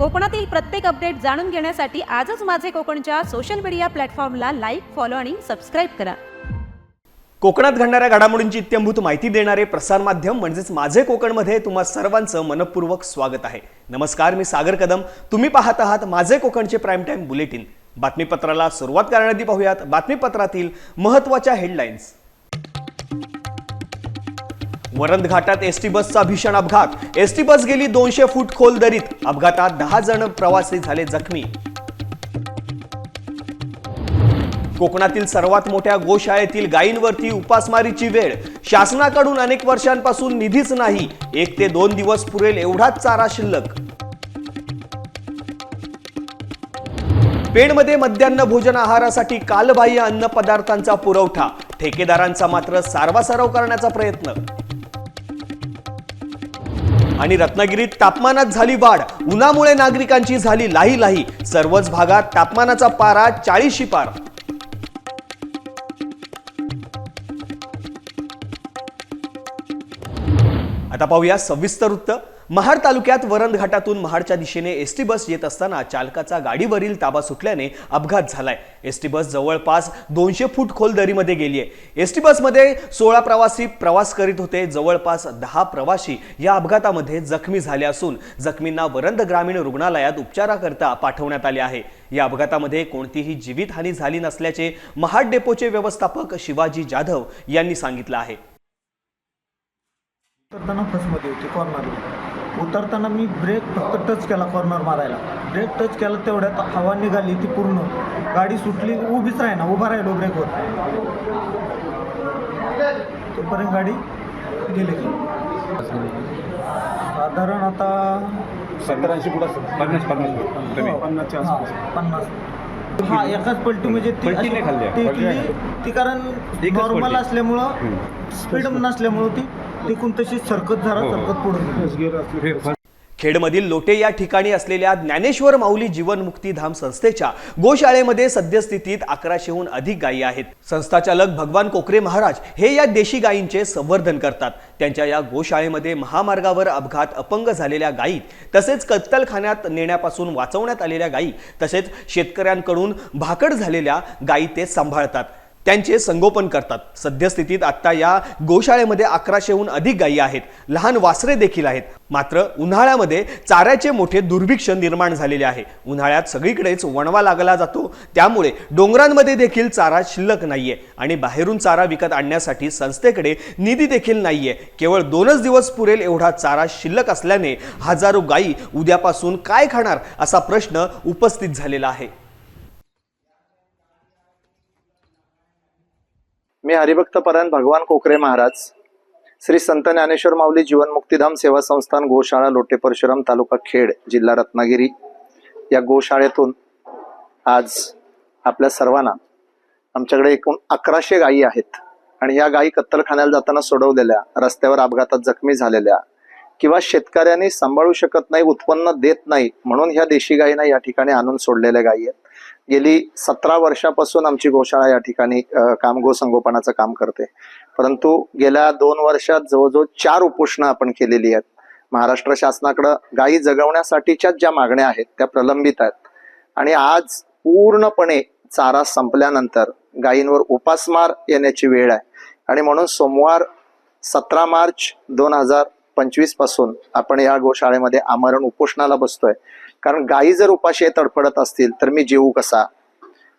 कोकणातील प्रत्येक अपडेट जाणून घेण्यासाठी आजच माझे कोकणच्या सोशल मीडिया प्लॅटफॉर्मला लाईक, फॉलो आणि सबस्क्राईब करा. कोकणात घडणाऱ्या घडामोडींची इत्थंभूत माहिती देणारे प्रसार माध्यम म्हणजेच माझे कोकणमध्ये तुम्हा सर्वांचं मनपूर्वक स्वागत आहे. नमस्कार, मी सागर कदम. तुम्ही पाहत आहात माझे कोकणचे प्राईम टाइम बुलेटिन. बातमीपत्राला सुरुवात करण्याआधी पाहूयात बातमीपत्रातील महत्त्वाच्या हेडलाईन्स. वरंध घाटात एसटी बसचा भीषण अपघात. एसटी बस गेली 200 फूट खोल दरीत. अपघातात 10 जण प्रवासी झाले जखमी. कोकणातील सर्वात मोठ्या गोशाळेतील गायींवरती उपासमारीची वेळ. शासनाकडून अनेक वर्षांपासून निधीच नाही. 1 ते 2 दिवस पुरेल एवढाच चारा शिल्लक. पेणमध्ये मध्यान्ह भोजन आहारासाठी कालबाह्य अन्न पदार्थांचा पुरवठा. ठेकेदारांचा मात्र सारवासारव करण्याचा प्रयत्न. आणि रत्नागिरीत तापमानात झाली वाढ. उन्हामुळे नागरिकांची झाली लाही. सर्वच भागात तापमानाचा पारा 40 पार. आता पाहूया सविस्तर वृत्त. महाड तालुक्यात वरंध घाटातून महाडच्या दिशेने एसटी बस येत असताना चालकाचा गाडीवरील ताबा सुटल्याने अपघात झालाय. एसटी बस जवळपास 200 फूट खोल दरीमध्ये गेली आहे. एसटी बसमध्ये 16 प्रवासी प्रवास करीत होते. जवळपास 10 प्रवासी या अपघातामध्ये जखमी झाले असून जखमींना वरंध ग्रामीण रुग्णालयात उपचाराकरता पाठवण्यात आले आहे. या अपघातामध्ये कोणतीही जीवितहानी झाली नसल्याचे महाड डेपोचे व्यवस्थापक शिवाजी जाधव यांनी सांगितलं आहे. उतरताना फसमध्ये होती कॉर्नरला. उतरताना मी ब्रेक फक्त टच केला कॉर्नर मारायला. ब्रेक टच केला तेवढ्यात हवा निघाली ती पूर्ण. गाडी सुटली, उभीच राहिना, उभा राहिलो ब्रेकवर. तोपर्यंत गाडी गेली. साधारण आता 70-80 फूट असतं. 50. हा, एकाच पलटी म्हणजे ती कारण नॉर्मल असल्यामुळं स्पीड नसल्यामुळं ती तिकून तशी सरकत पुढे. खेडमधील लोटे या ठिकाणी असलेल्या ज्ञानेश्वर माऊली जीवनमुक्तीधाम संस्थेच्या गोशाळेमध्ये सद्यस्थितीत 1100हून अधिक गायी आहेत. संस्थाचालक भगवान कोकरे महाराज हे या देशी गायींचे संवर्धन करतात. त्यांच्या या गोशाळेमध्ये महामार्गावर अपघात, अपंग झालेल्या गायी, तसेच कत्तलखान्यात नेण्यापासून वाचवण्यात आलेल्या गायी, तसेच शेतकऱ्यांकडून भाकड झालेल्या गायी ते सांभाळतात, त्यांचे संगोपन करतात. सद्यस्थितीत आता या गोशाळेमध्ये 1100हून अधिक गायी आहेत. लहान वासरे देखील आहेत. मात्र उन्हाळ्यामध्ये चाऱ्याचे मोठे दुर्भिक्ष निर्माण झालेले आहे. उन्हाळ्यात सगळीकडेच वणवा लागला जातो. त्यामुळे डोंगरांमध्ये देखील चारा शिल्लक नाहीये आणि बाहेरून चारा विकत आणण्यासाठी संस्थेकडे निधी देखील नाहीये. केवळ 2च दिवस पुरेल एवढा चारा शिल्लक असल्याने हजारो गायी उद्यापासून काय खाणार असा प्रश्न उपस्थित झालेला आहे. मी हरिभक्त परायण भगवान कोकरे महाराज, श्री संत ज्ञानेश्वर माऊली जीवनमुक्तीधाम सेवा संस्थान गोशाळा लोटे परशुराम तालुका खेड जिल्हा रत्नागिरी या गोशाळेतून आज आपल्या सर्वांना, आमच्याकडे एकूण 1100 गायी आहेत आणि या गायी कत्तलखान्याला जाताना सोडवलेल्या, रस्त्यावर अपघातात जखमी झालेल्या किंवा शेतकऱ्यांनी सांभाळू शकत नाही, उत्पन्न देत नाही म्हणून ह्या देशी गायींना या ठिकाणी आणून सोडलेल्या गायी आहेत. गेली 17 वर्षापासून आमची गोशाळा या ठिकाणी गोसंगोपनाचं काम करते. परंतु गेल्या 2 वर्षात जवळजवळ 4 उपोषणं आपण केलेली आहेत. महाराष्ट्र शासनाकडे गायी जगवण्यासाठीच्या ज्या मागण्या आहेत त्या प्रलंबित आहेत आणि आज पूर्णपणे चारा संपल्यानंतर गायींवर उपासमार येण्याची वेळ आहे आणि म्हणून सोमवार 17 मार्च 2025 पासून आपण या गोशाळेमध्ये आमरण उपोषणाला बसतोय. कारण गायी जर उपाशी तडफडत असतील तर मी जेवू कसा.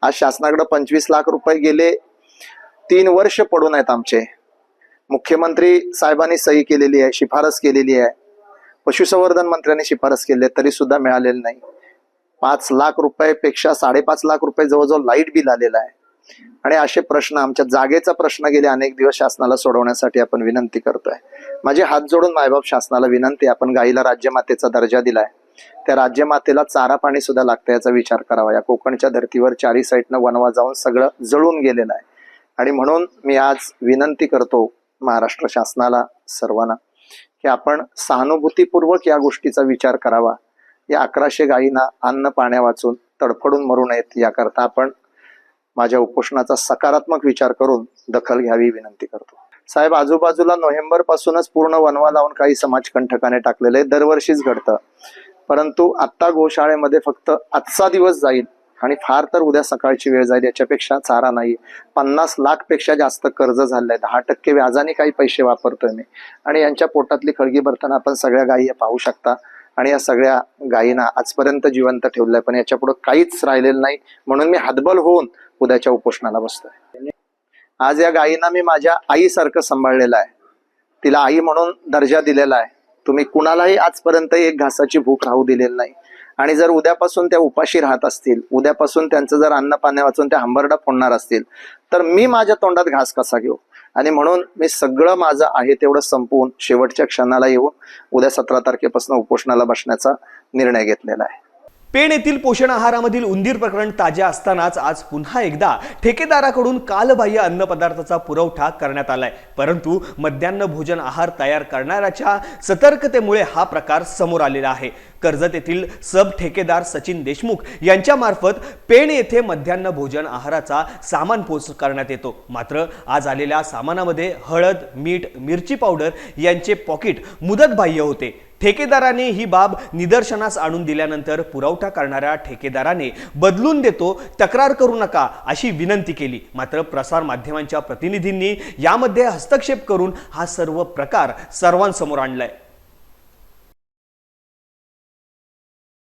आज शासनाकडे 25 लाख रुपये गेले 3 वर्ष पडून आहेत आमचे. मुख्यमंत्री साहेबांनी सही केलेली आहे, शिफारस केलेली आहे, पशुसंवर्धन मंत्र्यांनी शिफारस केली आहे, तरी सुद्धा मिळालेलं नाही. 5 लाख रुपयापेक्षा 5.5 लाख रुपये जवळजवळ लाईट बिल आलेलं आहे. आणि असे प्रश्न, आमच्या जागेचा प्रश्न गेले अनेक दिवस शासनाला सोडवण्यासाठी आपण विनंती करतोय. माझे हात जोडून मायबाप शासनाला विनंती, आपण गायीला राज्यमातेचा दर्जा दिलाय, त्या राज्यमातेला चारा पाणी सुद्धा लागतं याचा विचार करावा. या कोकणच्या धर्तीवर 4ही साईडनं वणवा जाऊन सगळं जळून गेलेलं आहे आणि म्हणून मी आज विनंती करतो महाराष्ट्र शासनाला, सर्वांना, की आपण सहानुभूतीपूर्वक या गोष्टीचा विचार करावा. या 1100 गायींना अन्न पाण्या वाचून तडफडून मरू नयेत याकरता आपण माझ्या उपोषणाचा सकारात्मक विचार करून दखल घ्यावी विनंती करतो. साहेब, आजूबाजूला नोव्हेंबर पासूनच पूर्ण वणवा लावून काही समाजकंटकाने टाकलेले, दरवर्षीच घडतं. परंतु आत्ता गोशाळेमध्ये फक्त आजचा दिवस जाईल आणि फार तर उद्या सकाळची वेळ जाईल, याच्यापेक्षा चारा नाही. 50 लाख पेक्षा जास्त कर्ज झालंय, 10% व्याजाने काही पैसे वापरतोय मी. आणि यांच्या पोटातली खळगी भरताना आपण सगळ्या गायी पाहू शकता. आणि या सगळ्या गायींना आजपर्यंत जिवंत ठेवलंय, पण याच्या पुढे काहीच राहिलेलं नाही. म्हणून मी हातबल होऊन उद्याच्या उपोषणाला बसतोय. आज या गायींना मी माझ्या आईसारखं सांभाळलेलं आहे, तिला आई म्हणून दर्जा दिलेला आहे. तुम्ही कुणालाही आजपर्यंत एक घासाची भूक राहू दिलेली नाही. आणि जर उद्यापासून त्या उपाशी राहत असतील, उद्यापासून त्यांचं जर अन्न पाणी वाचून त्या हंबरडा फोडणार असतील, तर मी माझ्या तोंडात घास कसा घेऊ? आणि म्हणून मी सगळं माझं आहे तेवढं संपवून शेवटच्या क्षणाला येऊन उद्या 17 तारखेपासून उपोषणाला बसण्याचा निर्णय घेतलेला आहे. पेण येथील पोषण आहारामधील उंदीर प्रकरण ताजे असतानाच आज पुन्हा एकदा ठेकेदाराकडून कालबाह्य अन्नपदार्थाचा पुरवठा करण्यात आलाय. परंतु मध्यान्ह भोजन आहार तयार करणाऱ्याच्या सतर्कतेमुळे हा प्रकार समोर आलेला आहे. कर्जत येथील सब ठेकेदार सचिन देशमुख यांच्या मार्फत पेण येथे मध्यान्ह भोजन आहाराचा सामान पोच करण्यात येतो. मात्र आज आलेल्या सामानामध्ये हळद, मीठ, मिरची पावडर यांचे पॉकेट मुदतबाह्य होते. ठेकेदाराने ही बाब निदर्शनास आणून दिल्यानंतर पुरवठा करणाऱ्या ठेकेदाराने बदलून देतो, तक्रार करू नका अशी विनंती केली. मात्र प्रसार माध्यमांच्या प्रतिनिधींनी यामध्ये हस्तक्षेप करून हा सर्व प्रकार सर्वांसमोर आणलाय.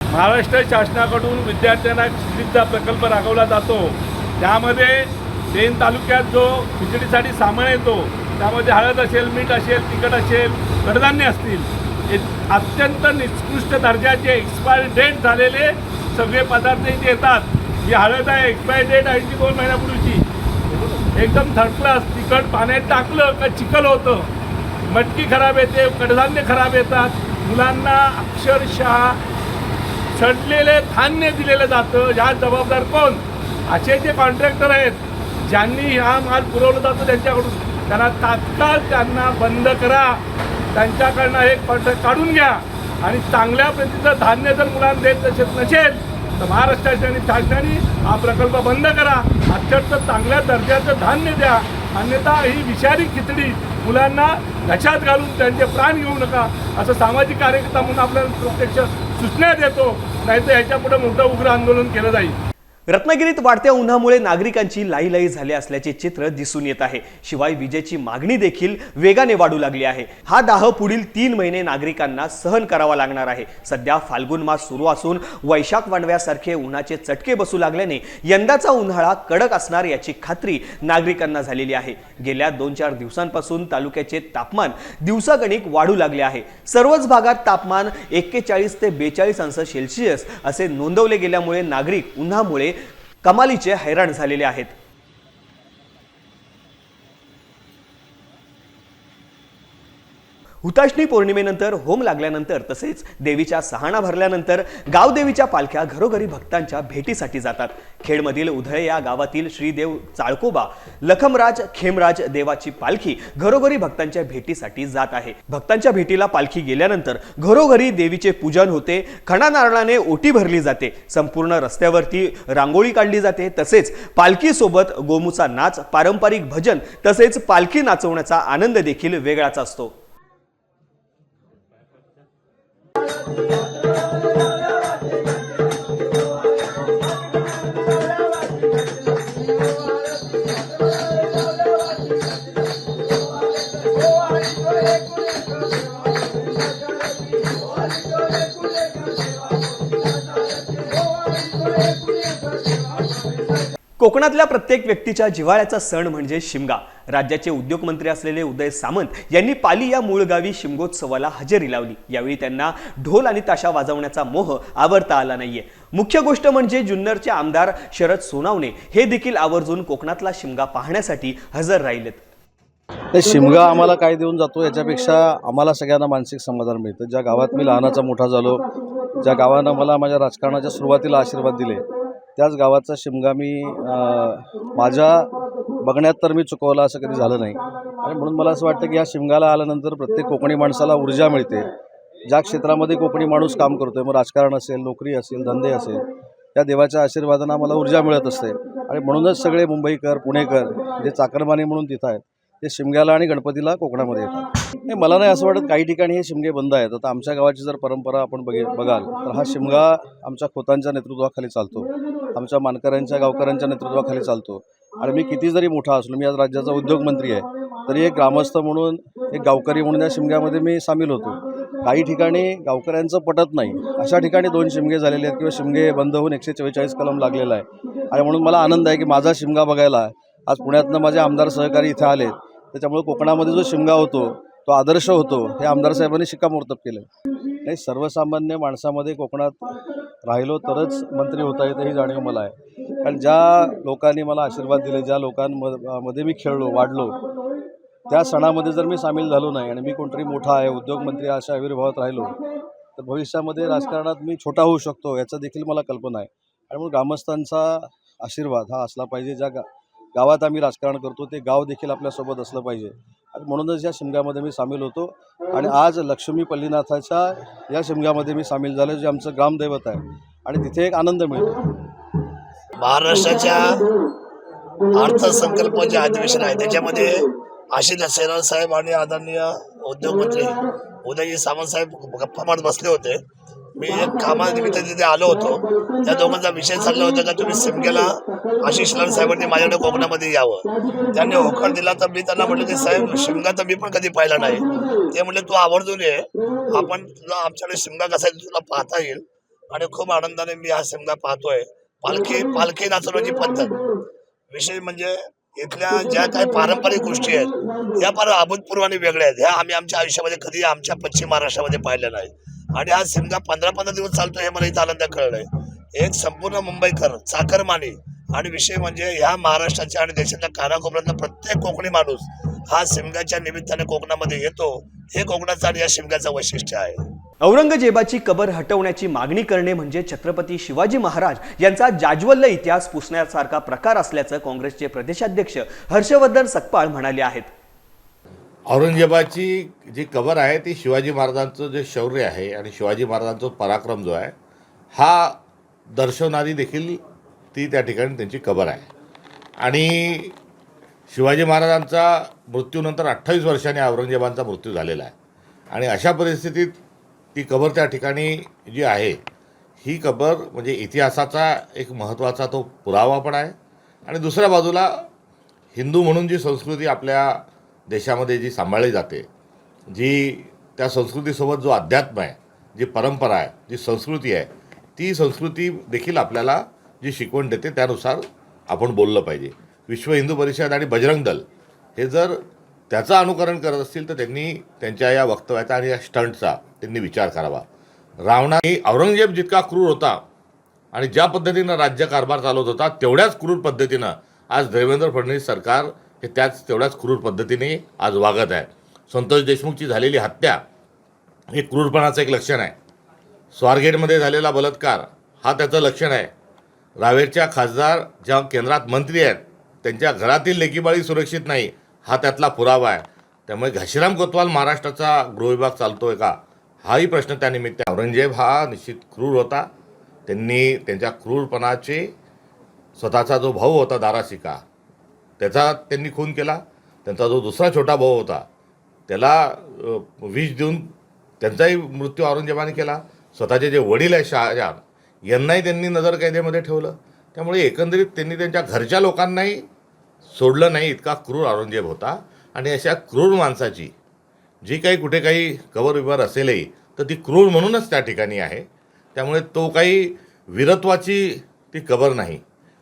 महाराष्ट्र शासनाकडून विद्यार्थ्यांना शिष्यवृत्तीचा प्रकल्प राबवला जातो. त्यामध्ये पेण तालुक्यात जो खिचडीसाठी सामान येतो त्यामध्ये हळद असेल, मीठ असेल, तिखट असेल, कडधान्य असतील, हे अत्यंत निकृष्ट दर्जाचे एक्सपायरी डेट झालेले सगळे पदार्थ इथे येतात. ही हळद आहे, एक्सपायरी डेट आहे 2 महिन्यापूर्वीची, एकदम थर्ड क्लास. तिखट पाण्यात टाकलं का चिखल होतं, मटकी खराब येते, कडधान्य खराब येतात. मुलांना अक्षरशः सडलेले धान्य दिलेलं जातं. ह्या जबाबदार कोण? असे जे कॉन्ट्रॅक्टर आहेत ज्यांनी हा माल पुरवला जातो त्यांच्याकडून, त्यांना तात्काळ त्यांना बंद करा. त्यांच्याकडनं एक कॉन्ट्रॅक्ट काढून घ्या आणि चांगल्या प्रतीचं धान्य जर मुलांना देत नसेल तर महाराष्ट्र शासनाने हा प्रकल्प बंद करा. अत्यंत चांगल्या दर्जाचं धान्य द्या, अन्यथा ही विषारी खिचडी मुलांना घशात घालून त्यांचे प्राण घेऊ नका असं सामाजिक कार्यकर्ता म्हणून आपल्याला प्रत्यक्ष सूचना देतो. नाहीतर ह्याच्या पुढे मोठं उग्र आंदोलन केलं जाईल. रत्नागिरीत वाढत्या उन्हामुळे नागरिकांची लाहीलाही झाली असल्याचे चित्र दिसून येत आहे. शिवाय विजेची मागणी देखील वेगाने वाढू लागली आहे. हा दाह पुढील 3 महिने नागरिकांना सहन करावा लागणार आहे. सध्या फाल्गुन मास सुरू असून वैशाख वाणव्यासारखे उन्हाचे चटके बसू लागल्याने यंदाचा उन्हाळा कडक असणार याची खात्री नागरिकांना झालेली आहे. गेल्या 2-4 दिवसांपासून तालुक्याचे तापमान दिवसागणिक वाढू लागले आहे. सर्वच भागात तापमान 41 ते 42 अंश सेल्सिअस असे नोंदवले गेल्यामुळे नागरिक उन्हामुळे कमालीचे हैराण झालेले आहेत. हुताशनी पौर्णिमेनंतर होम लागल्यानंतर तसेच देवीच्या सहाणा भरल्यानंतर गावदेवीच्या पालख्या घरोघरी भक्तांच्या भेटीसाठी जातात. खेडमधील उधळे या गावातील श्रीदेव चाळकोबा लखमराज खेमराज देवाची पालखी घरोघरी भक्तांच्या भेटीसाठी जात आहे. भक्तांच्या भेटीला पालखी गेल्यानंतर घरोघरी देवीचे पूजन होते, खणा नारळाने ओटी भरली जाते, संपूर्ण रस्त्यावरती रांगोळी काढली जाते. तसेच पालखी सोबत गोमूचा नाच, पारंपरिक भजन तसेच पालखी नाचवण्याचा आनंद देखील वेगळाच असतो. कोकणातल्या प्रत्येक व्यक्तीच्या जिव्हाळ्याचा सण म्हणजे शिमगा. राज्याचे उद्योगमंत्री असलेले उदय सामंत यांनी पाली या मूळ गावी शिमगोत्सवाला हजेरी लावली. यावेळी त्यांना ढोल आणि ताशा वाजवण्याचा मोह आवरता आला नाहीये. मुख्य गोष्ट म्हणजे जुन्नरचे आमदार शरद सोनावणे हे देखील आवर्जून कोकणातला शिमगा पाहण्यासाठी हजर राहिलेत. ते शिमगा आम्हाला काय देऊन जातो याच्यापेक्षा आम्हाला सगळ्यांना मानसिक समाधान मिळतं. ज्या गावात मी लहानाचा मोठा झालो, ज्या गावानं मला माझ्या राजकारणाच्या सुरुवातीला आशीर्वाद दिले, त्याच गावाचा शिमगा मी माझ्या बघण्यात तर मी चुकवला असं कधी झालं नाही. आणि म्हणून मला असं वाटतं की या शिमगाला आल्यानंतर प्रत्येक कोकणी माणसाला ऊर्जा मिळते. ज्या क्षेत्रामध्ये कोकणी माणूस काम करतोय, मग राजकारण असेल, नोकरी असेल, धंदे असेल, त्या देवाच्या आशीर्वादानं मला ऊर्जा मिळत असते. आणि म्हणूनच सगळे मुंबईकर, पुणेकर जे चाकरमानी म्हणून तिथं आहेत ते शिमग्याला आणि गणपतीला कोकणामध्ये येतात. नाही, मला नाही असं वाटत काही ठिकाणी हे शिमगे बंद आहेत. आता आमच्या गावाची जर परंपरा आपण बघाल तर हा शिमगा आमच्या खोतांच्या नेतृत्वाखाली चालतो, आमच्या मानकऱ्यांच्या गावकऱ्यांच्या नेतृत्वाखाली चालतो. आणि मी किती जरी मोठा असलो, मी आज राज्याचा उद्योगमंत्री आहे, तरी एक ग्रामस्थ म्हणून, एक गावकरी म्हणून या शिमग्यामध्ये मी सामील होतो. काही ठिकाणी गावकऱ्यांचं पटत नाही, अशा ठिकाणी 2 शिमगे झालेले आहेत किंवा शिमगे बंद होऊन 144 कलम लागलेला आहे. आणि म्हणून मला आनंद आहे की माझा शिमगा बघायला आज पुण्यातनं माझे आमदार सहकारी इथे आले. त्याच्यामुळे कोकणामध्ये जो शिमगा होतो तो आदर्श होतो हे आमदार साहेबांनी शिक्कामोर्तब केलं. नाही, सर्वसामान्य माणसामध्ये कोकणात राहिलो तरच मंत्री होता येतं ही जाणीव मला आहे. कारण ज्या लोकांनी मला आशीर्वाद दिले, ज्या लोकांमध्ये मी खेळलो, वाढलो, त्या सणामध्ये जर मी सामील झालो नाही आणि मी कोणतरी मोठा आहे, उद्योगमंत्री अशा आविर्भावात राहिलो तर भविष्यामध्ये राजकारणात मी छोटा होऊ शकतो याचं देखील मला कल्पना आहे. आणि म्हणून ग्रामस्थांचा आशीर्वाद हा असला पाहिजे. ज्या गावात आम्ही राजकारण करतो ते गाव देखील आपल्यासोबत असलं पाहिजे. आणि म्हणूनच या शिमग्यामध्ये मी सामील होतो. आणि आज लक्ष्मी पल्लीनाथाच्या या शिमग्यामध्ये मी सामील झालो, जे आमचं ग्रामदैवत आहे. आणि तिथे एक आनंद मिळतो. महाराष्ट्राच्या अर्थसंकल्प जे अधिवेशन आहे त्याच्यामध्ये आशिष शेलार साहेब आणि आदरणीय उद्योगमंत्री उदयजी सामंत साहेब गप्पा मारत बसले होते. मी एक कामानिमित्त तिथे आलो होतो. त्या दोघांचा विषय चालला होता का तुम्ही शिमग्याला आशिष शेलार साहेबांनी माझ्याकडे कोकणामध्ये यावं. त्यांनी होकार दिला तर मी त्यांना म्हटलं की साहेब शिमगा तर मी पण कधी पाहिला नाही. ते म्हटले तू आवर्जून ये, आपण तुला आमच्याकडे शिमगा कसा आहे तुला पाहता येईल. आणि खूप आनंदाने मी हा शिमगा पाहतोय. पालखी नाचवण्याची पद्धत, विशेष म्हणजे इथल्या ज्या काही पारंपरिक गोष्टी आहेत या फार अभूतपूर्व आणि वेगळ्या आहेत. ह्या आम्ही आमच्या आयुष्यामध्ये कधी आमच्या पश्चिम महाराष्ट्रामध्ये पाहिल्या नाही. आणि हा शिमगा 15-15 दिवस चालतो हे मला इथं आनंद कळलंय. एक संपूर्ण मुंबईकर, चाकरमानी आणि विषय म्हणजे ह्या महाराष्ट्राच्या आणि देशाच्या कानाकोपऱ्यातला प्रत्येक कोकणी माणूस हा शिमग्याच्या निमित्ताने कोकणामध्ये येतो. हे कोकणाचं आणि या शिमग्याचं वैशिष्ट्य आहे. औरंगजेबाची कबर हटवण्याची मागणी करणे म्हणजे छत्रपती शिवाजी महाराज यांचा जाज्वल्य इतिहास पुसण्यासारखा प्रकार असल्याचं काँग्रेसचे प्रदेशाध्यक्ष हर्षवर्धन सकपाळ म्हणाले आहेत. औरंगजेबाची जी कबर आहे ती शिवाजी महाराजांचं जे शौर्य आहे आणि शिवाजी महाराजांचा पराक्रम जो आहे हा दर्शवणारी देखील ती त्या ठिकाणी त्यांची कबर आहे. आणि शिवाजी महाराजांचा मृत्यूनंतर 28 वर्षांनी औरंगजेबांचा मृत्यू झालेला आहे. आणि अशा परिस्थितीत ती कबर त्या ठिकाणी जी आहे ही कबर म्हणजे इतिहासाचा एक महत्त्वाचा तो पुरावा पण आहे. आणि दुसऱ्या बाजूला हिंदू म्हणून जी संस्कृती आपल्या देशामध्ये जी सांभाळली जाते, जी त्या संस्कृतीसोबत जो अध्यात्म आहे, जी परंपरा आहे, जी संस्कृती आहे, ती संस्कृती देखील आपल्याला जी शिकवण देते त्यानुसार आपण बोललं पाहिजे. विश्व हिंदू परिषद आणि बजरंग दल हे जर त्याचं अनुकरण करत असतील तर त्यांनी त्यांच्या या वक्तव्याचा आणि या स्टंटचा त्यांनी विचार करावा. रावणाने औरंगजेब जितका क्रूर होता आणि ज्या पद्धतीनं राज्यकारभार चालवत होता तेवढ्याच क्रूर पद्धतीनं आज देवेंद्र फडणवीस सरकार हे तेवढ्याच क्रूर पद्धतीने आज वागत आहे. संतोष देशमुखची झालेली हत्या हे क्रूरपणाचं एक लक्षण आहे. स्वारगेटमध्ये झालेला बलात्कार हा त्याचं लक्षण आहे. रावेरच्या खासदार ज्या केंद्रात मंत्री आहेत त्यांच्या घरातील लेकीबाळी सुरक्षित नाही हा त्यातला पुरावा आहे. त्यामुळे घाशीराम कोतवाल महाराष्ट्राचा गृहविभाग चालतोय का हाही प्रश्न त्यानिमित्त. औरंगजेब हा निश्चित क्रूर होता. त्यांनी त्यांच्या क्रूरपणाचे स्वतःचा जो भाऊ होता दाराशिका त्याचा त्यांनी खून केला. त्यांचा जो दुसरा छोटा भाऊ होता त्याला विष देऊन त्यांचाही मृत्यू औरंगजेबाने केला. स्वतःचे जे वडील आहे शहाजहान यांनाही त्यांनी नजरकैदेमध्ये ठेवलं. त्यामुळे एकंदरीत त्यांनी त्यांच्या घरच्या लोकांनाही सोडलं नाही, इतका क्रूर औरंगजेब होता. आणि अशा क्रूर माणसाची जी काही कुठे काही कबर विवर असेलही तर ती क्रूर म्हणूनच त्या ठिकाणी आहे. त्यामुळे तो काही वीरत्वाची ती कबर नाही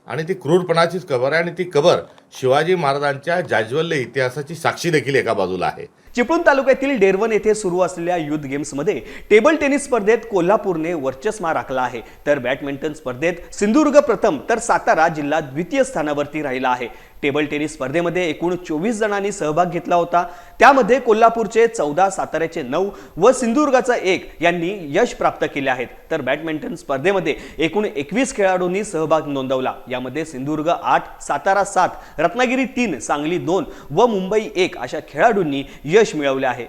आणि ती क्रूरपणाचीच कबर आहे. आणि ती कबर शिवाजी महाराजांच्या जाज्वल्य इतिहासाची साक्षी देखील एका बाजूला आहे. चिपळूण तालुक्यातील डेरवन येथे सुरू असलेल्या युथ गेम्समध्ये टेबल टेनिस स्पर्धेत कोल्हापूरने वर्चस्व राखला आहे, तर बॅडमिंटन स्पर्धेत सिंधुदुर्ग प्रथम तर सातारा जिल्हा द्वितीय स्थानावरती राहिला आहे. टेबल टेनिस स्पर्धेमध्ये एकूण 24 जणांनी सहभाग घेतला होता. त्यामध्ये कोल्हापूरचे 14, साताऱ्याचे 9 व सिंधुदुर्गाचा 1 यांनी यश प्राप्त केले आहेत. तर बॅडमिंटन स्पर्धेमध्ये एकूण 21 खेळाडूंनी सहभाग नोंदवला. यामध्ये सिंधुदुर्ग 8, सातारा 7, रत्नागिरी 3, सांगली 2 व मुंबई 1 अशा खेळाडूंनी यश मिळवले आहे.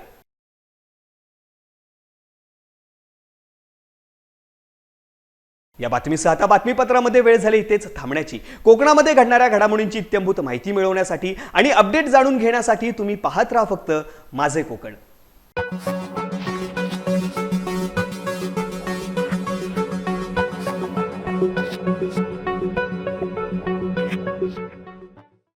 या बातमीसह आता बातमीपत्रामध्ये वेळ झाली इथेच थांबण्याची. कोकणामध्ये घडणाऱ्या घडामोडींची इत्थंभूत माहिती मिळवण्यासाठी आणि अपडेट जाणून घेण्यासाठी तुम्ही पाहत राहा फक्त माझे कोकण.